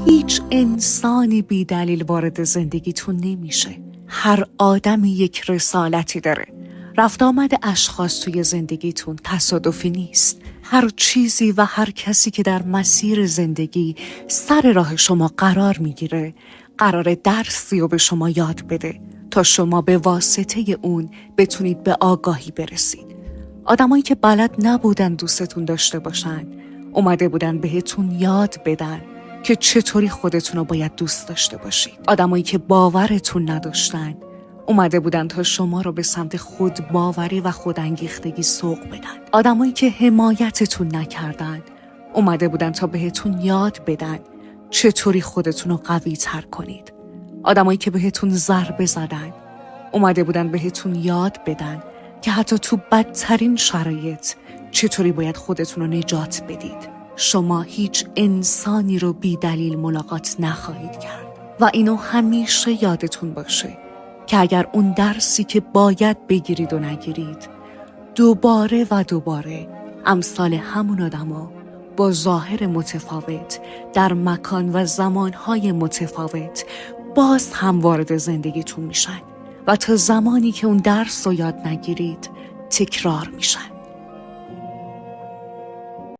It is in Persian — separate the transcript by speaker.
Speaker 1: هیچ انسانی بی دلیل وارد زندگیتون نمیشه. هر آدمی یک رسالتی داره. رفت آمد اشخاص توی زندگیتون تصادفی نیست. هر چیزی و هر کسی که در مسیر زندگی سر راه شما قرار میگیره قرار درسی رو به شما یاد بده تا شما به واسطه اون بتونید به آگاهی برسید. آدمایی که بلد نبودن دوستتون داشته باشن اومده بودن بهتون یاد بدن که چطوری خودتون رو باید دوست داشته باشید. آدمایی که باورتون نداشتن اومده بودن تا شما رو به سمت خود باوری و خودانگیختگی سوق بدن. آدمایی که حمایتتون نکردن اومده بودن تا بهتون یاد بدن چطوری خودتون رو قوی تر کنید. آدمایی که بهتون ضربه زدن اومده بودن بهتون یاد بدن که حتی تو بدترین شرایط چطوری باید خودتون رو نجات بدید. شما هیچ انسانی رو بی دلیل ملاقات نخواهید کرد و اینو همیشه یادتون باشه که اگر اون درسی که باید بگیرید و نگیرید دوباره و دوباره امثال همون آدما با ظاهر متفاوت در مکان و زمانهای متفاوت باز هم وارد زندگیتون میشن و تا زمانی که اون درس رو یاد نگیرید تکرار میشن.